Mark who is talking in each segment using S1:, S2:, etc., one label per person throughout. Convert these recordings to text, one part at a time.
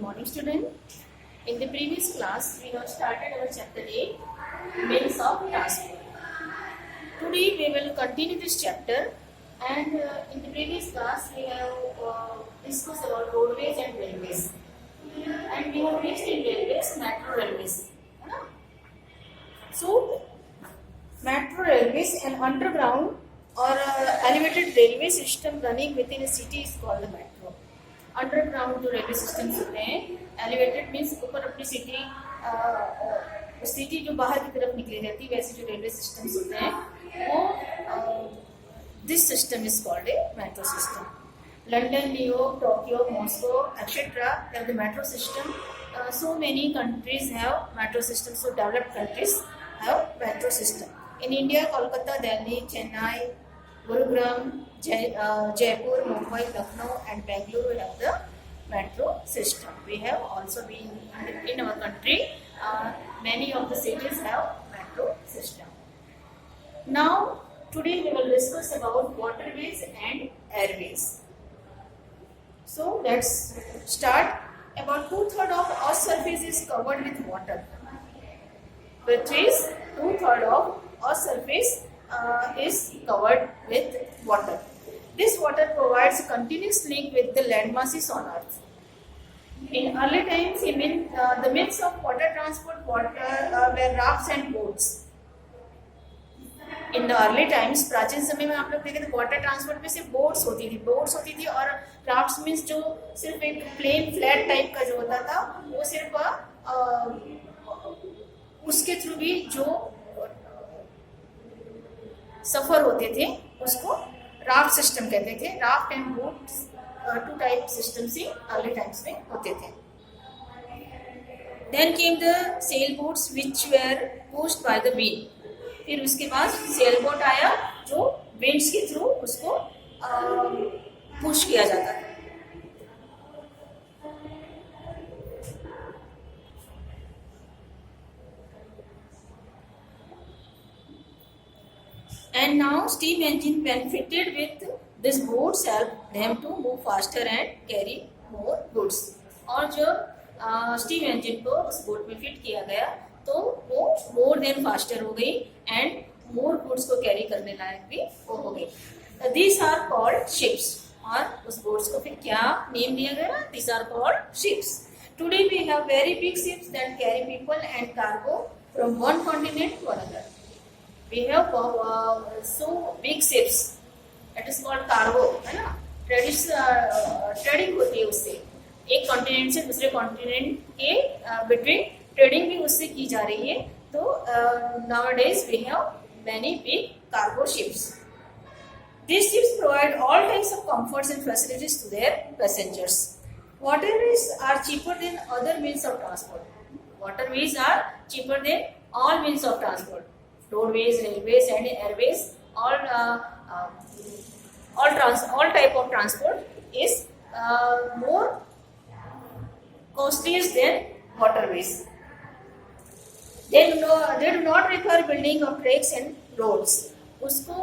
S1: morning, student. In the previous class, we have started our chapter 8, Means of Transport. Today, we will continue this chapter, and in the previous class, we have discussed about roadways and railways. And we have reached in railways, metro railways. So, metro railways, an underground or elevated railway system running within a city is called a metro. Underground जो railway systems होते हैं, elevated means ऊपर अपनी city जो बाहर की तरफ निकली रहती है, वैसे जो रेलवे सिस्टम्स होते हैं वो this system is called a metro system. London, New York, Tokyo, Moscow etcetera have the metro system. So many countries have metro systems. So developed countries have metro system. In India, Kolkata, Delhi, Chennai, Gurugram, Jaipur, Mumbai, Lucknow and Bangalore have the metro system. We have also been in our country, many of the cities have metro system. Now, today we will discuss about waterways and airways. So, let's start. About 2/3 of Earth's surface is covered with water, which is 2/3 of Earth's surface is covered with water. This water provides a continuous link with the land masses on Earth. In early times, the means of water transport were rafts and boats. In the early times, प्राचीन समय में आप लोग देखें तो water transport में सिर्फ boats होती थी और राफ्ट्स मीन्स जो सिर्फ एक प्लेन फ्लैट टाइप का जो होता था वो सिर्फ उसके थ्रू भी जो सफर होते थे उसको राफ्ट सिस्टम कहते थे. Raft and boats two type systems ही अर्ली टाइम्स में होते थे. Then came the sailboats which were pushed by the wind. फिर उसके बाद सेल बोट आया जो विंड्स के थ्रू उसको पुश किया जाता था. And now steam engine benefited with this boats help them to move faster and carry more goods. और जब स्टीम इंजन को उस बोट में फिट किया गया तो वो मोर देन फास्टर हो गई एंड मोर गुड्स को कैरी करने लायक भी वो हो गई. These are called ships. और उस बोट्स को फिर क्या नेम दिया गया? These are called ships. Today we have very big ships that carry people and cargo from one continent to another. We have so big ships it is called cargo, है ना. Trading होती है उससे, एक continent से दूसरे continent के between trading भी उससे की जा रही है. तो nowadays we have many big cargo ships. These ships provide all types of comforts and facilities to their passengers. Waterways are cheaper than other means of transport. Waterways are cheaper than all means of transport. Roadways, railways, and airways, all type of transport is more costly than waterways. They do not require building of tracks and roads. उसको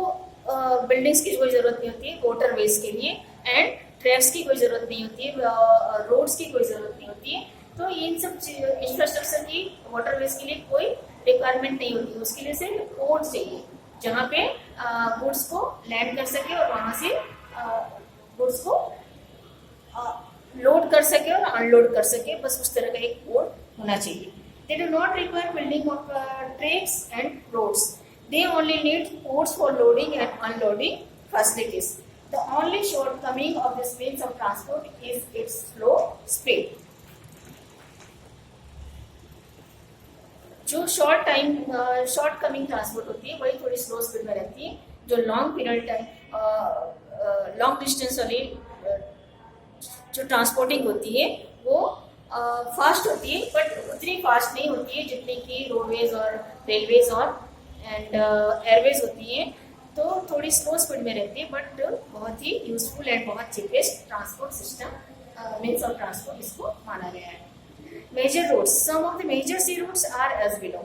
S1: buildings की कोई जरूरत नहीं होती है waterways के लिए, and tracks की कोई जरूरत नहीं होती है, रोड्स की कोई जरूरत नहीं होती है. तो इन सब इंफ्रास्ट्रक्चर की वाटरवेज के लिए कोई रिक्वायरमेंट नहीं होती है. उसके लिए सिर्फ पोर्ट चाहिए जहाँ पे गुड्स को लैंड कर सके और वहाँ से गुड्स को लोड कर सके और अनलोड कर सके. बस उस तरह का एक पोर्ट होना चाहिए. They do not require building of tracks and roads. They only need ports for loading and unloading facilities. The only shortcoming of this means of transport is its slow speed. जो short coming transport होती है वही थोड़ी slow speed में रहती है. जो long period time long distance वाली जो ट्रांसपोर्टिंग होती है वो फास्ट होती है, बट उतनी फास्ट नहीं होती है जितनी कि रोडवेज और रेलवेज और एंड एयरवेज होती हैं. तो थोड़ी स्लो स्पीड में रहती है, बट बहुत ही यूजफुल एंड बहुत cheapest transport system means of transport इसको माना गया है. Major roads. Some of the major sea routes are as below.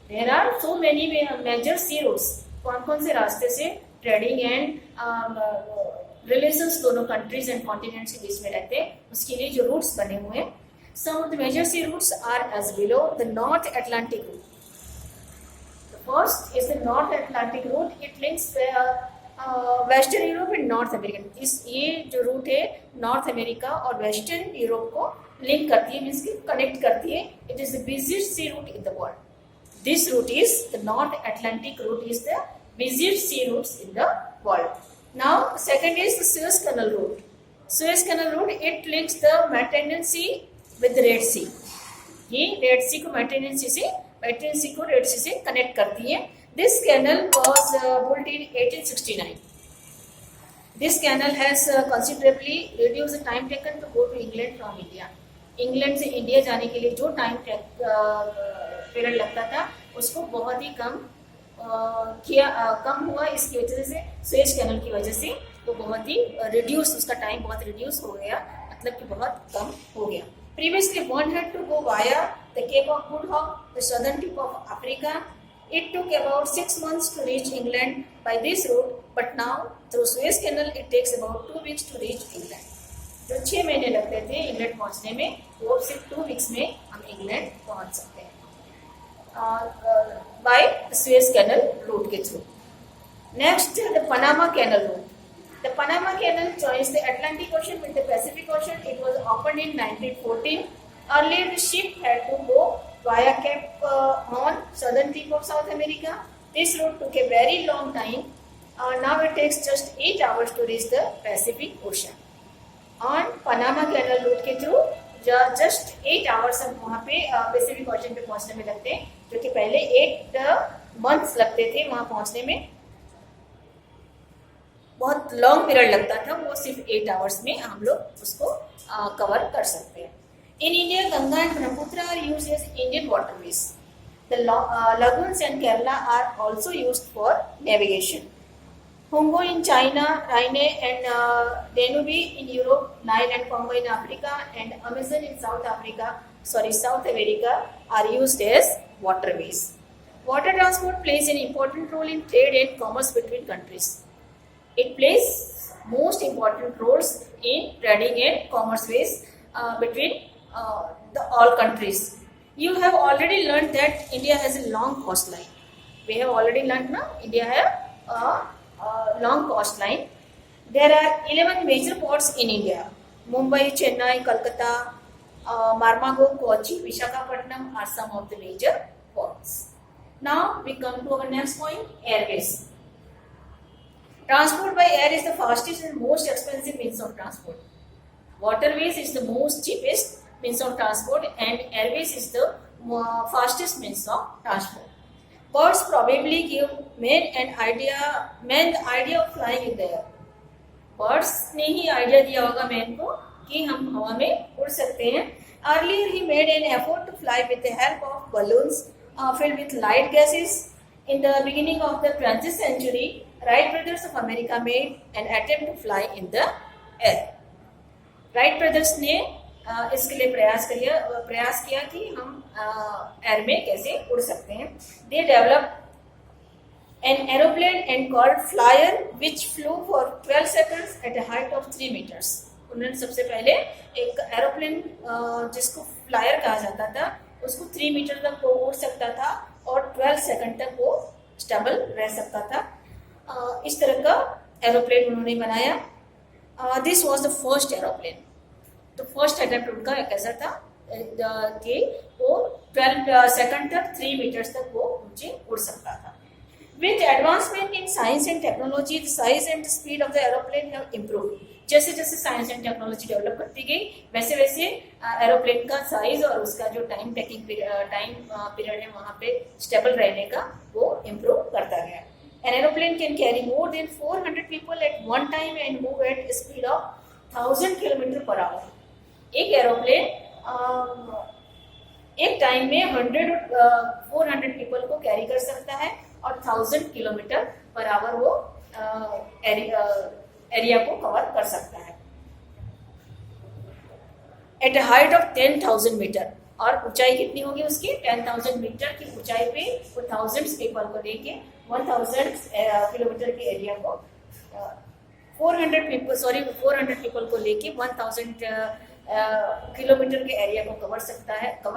S1: There are so many major sea routes. कौन कौन से रास्ते से ट्रेडिंग एंड रिलेशंस दोनों कंट्रीज एंड कॉन्टिनेंट्स के बीच में रहते हैं, उसके लिए जो रूट्स बने हुए हैं. Some of the major sea routes are as below. The North Atlantic route. The first is the North Atlantic route. It links western Europe and North America. ये जो रूट है नॉर्थ अमेरिका और western Europe को link करती है, means की connect करती है. It is the busiest sea route in the world. This route is the North Atlantic route is the busiest sea roots in the world. Now, second is the Suez Canal route. Suez Canal route, it links the Mediterranean Sea with the Red Sea. ये Red Sea को Mediterranean Sea को Red Sea से connect करती है. This canal was built in 1869. This canal has considerably reduced the time taken to go to England from India. England से India जाने के लिए जो टाइम पीरियड लगता था उसको बहुत ही कम हुआ. इसकी वजह से सुएज कैनल की वजह से वो बहुत ही रिड्यूस, उसका टाइम बहुत रिड्यूस हो गया, मतलब कि बहुत कम हो गया. Previously one had to go via the Cape of Good Hope, the southern tip of Africa. It took about 6 months to reach England by this route, but now through Suez Canal it takes about 2 weeks to reach England. जो 6 महीने लगते थे England पहुंचने में, वो सिर्फ 2 weeks में हम इंग्लैंड पहुंच सकते हैं by Suez Canal route के through. Next, the Panama Canal route. The Panama Canal joins the Atlantic Ocean with the Pacific Ocean. It was opened in 1914. Earlier, the ship had to go via Cape Horn, southern tip of South America. This route took a very long time. Now it takes just 8 hours to reach the Pacific Ocean. On Panama Canal route के through just 8 hours हम वहाँ पे Pacific ocean पे पहुँचने में लगते हैं, जो कि पहले 8 months लगते थे वहाँ पहुँचने में. बहुत लॉन्ग पीरियड लगता था, वो सिर्फ 8 hours में हम लोग उसको कवर कर सकते हैं. In India, Ganga and Brahmaputra are used as Indian waterways. द lagoons and Kerala are also used for navigation. Congo in China, Rhine and Danube in Europe, Nile and Congo in Africa, and Amazon in South America are used as waterways. Water transport plays an important role in trade and commerce between countries. It plays most important roles in trading and commerce ways between all countries. You have already learned that India has a long coastline. We have already learned now India have long coastline. There are 11 major ports in India. Mumbai, Chennai, Kolkata, Marmago, Kochi, Visakhapatnam are some of the major ports. Now we come to our next point, airways. Transport by air is the fastest and most expensive means of transport. Waterways is the most cheapest means of transport, and airways is the fastest means of transport. Birds probably give man the idea of flying in the air. Birds ने ही idea दिया होगा man को कि हम हवा में उड़ सकते हैं. Earlier he made an effort to fly with the help of balloons filled with light gases. In the beginning of the 20th century, Wright brothers of America made an attempt to fly in the air. Wright brothers ने इसके लिए प्रयास किया कि हम air में कैसे उड़ सकते हैं. They developed an aeroplane and called flyer, which flew for 12 seconds at a height of 3 meters. उन्होंने सबसे पहले एक एरोप्लेन जिसको फ्लायर कहा जाता था, उसको 3 मीटर तक वो उड़ सकता था और 12 सेकंड तक वो स्टेबल रह सकता था. इस तरह का एरोप्लेन उन्होंने बनाया. This was the first aeroplane. तो फर्स्ट अटेम्प्ट उनका कैसा था कि वो 12 सेकंड तक 3 मीटर्स तक वो ऊंचे उड़ सकता था. With advancement in science and technology, the size and the speed of the aeroplane have improved. जैसे जैसे साइंस एंड टेक्नोलॉजी डेवलप करती गई, वैसे वैसे एरोप्लेन का साइज और उसका जो टाइम पीरियड है वहाँ पे स्टेबल रहने का वो इम्प्रूव करता गया. An aeroplane can carry more than 400 people at one time and move at a speed of 1000 km/h. एक एरोप्लेन एक टाइम में 400 पीपल को कैरी कर सकता है और 1000 km/h वो एरिया को कवर कर सकता है. At a height of 10,000 metre. और ऊंचाई कितनी होगी उसकी? 10,000 मीटर की ऊंचाई पे वो 1000 पीपल को लेके 1000 किलोमीटर के एरिया को 400 पीपल को लेके 1000 किलोमीटर के एरिया को कवर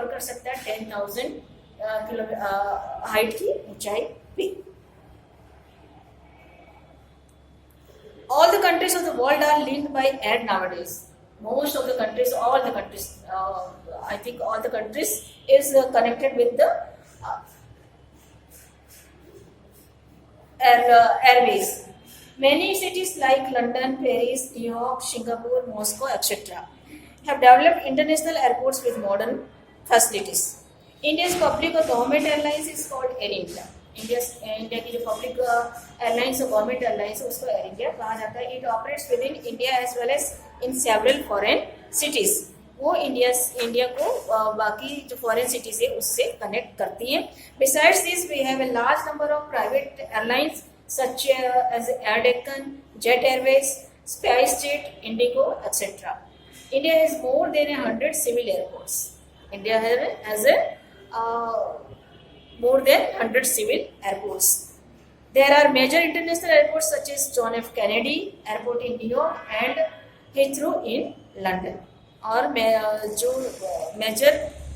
S1: कर सकता है 10,000 किलोमीटर हाइट की ऊंचाई पे. All the countries of the world are linked by air nowadays. Most of the countries, I think all the countries is connected with the airways. Many cities like London, Paris, New York, Singapore, Moscow, etc. have developed international airports with modern facilities. India's public or government airlines is called Air India. India की जो public airlines और government airlines है उसको Air India कहा जाता है. It operates within India as well as in several foreign cities. वो India को बाकी जो फॉरेन सिटीज है उससे कनेक्ट करती हैं. Besides this we have a large number of private airlines such as Air Deccan, Jet Airways, SpiceJet, Indigo, etc. India has more than 100 civil airports. India has more than 100 civil airports. There are major international airports such as John F. Kennedy Airport in New York and Heathrow in London. और जो major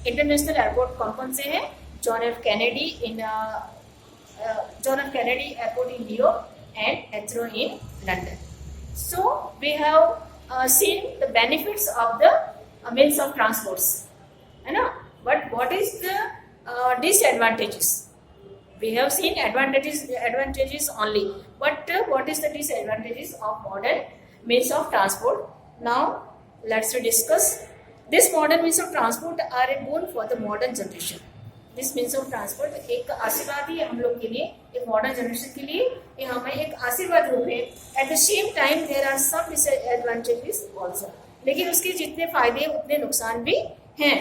S1: international airport कौन से हैं? John F. Kennedy Airport in New York and Heathrow in London. So we have seen the benefits of the means of transports, है ना? But what is the disadvantages? We have seen advantages only. But what is the disadvantages of modern means of transport? Now let's discuss. This modern means of transport are a boon for the modern generation. This means of transport एक आशीर्वाद ही है हम लोग के लिए, एक modern generation के लिए ये हमें एक आशीर्वाद रूप है. At the same time there are some disadvantages also. लेकिन उसके जितने फायदे उतने नुकसान भी हैं.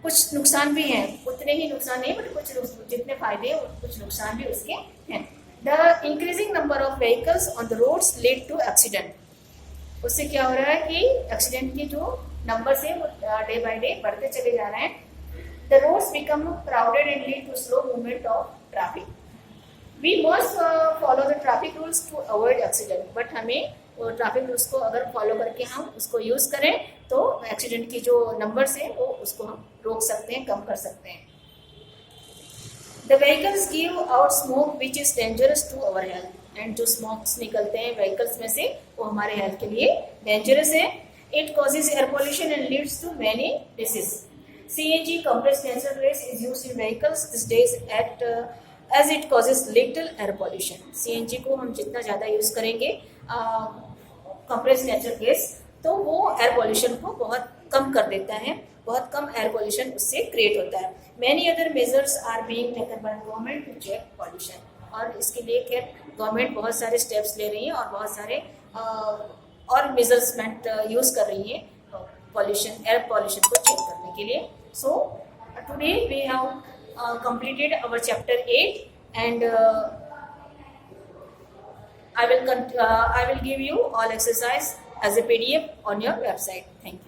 S1: कुछ नुकसान भी हैं, उतने ही नुकसान नहीं बट कुछ जितने फायदे कुछ नुकसान भी उसके हैं. The increasing number of vehicles on the roads lead to accident. उससे क्या हो रहा है कि एक्सीडेंट के जो नंबर है वो डे बाय डे बढ़ते चले जा रहे हैं. The roads become crowded and lead to slow movement of traffic. We must follow the traffic rules to avoid accident. But हमें वो ट्रैफिक रूल्स को अगर फॉलो करके हम उसको यूज़ करें तो एक्सीडेंट की जो नंबर्स हैं वो उसको हम रोक सकते हैं, कम कर सकते हैं. The vehicles give out smoke which is dangerous to our health. And जो स्मोक्स निकलते हैं व्हीकल्स में से वो हमारे हेल्थ के लिए डेंजरस है. It causes air pollution and leads to many diseases. CNG compressed natural gas is used in vehicles these days as it causes little air pollution. CNG को हम जितना ज़्यादा यूज़ करेंगे compressed natural gas तो वो air pollution को बहुत कम कर देता है. बहुत कम एयर पोल्यूशन उससे क्रिएट होता है. Many other measures are being taken by government to check pollution. और इसके लिए खैर गवर्नमेंट बहुत सारे स्टेप्स ले रही है और बहुत सारे और मेजर्समेंट यूज़ कर रही है एयर पोल्यूशन को चेक करने के लिए. So today we have completed our chapter 8 and I will give you all exercise as a PDF on your website. Thank you.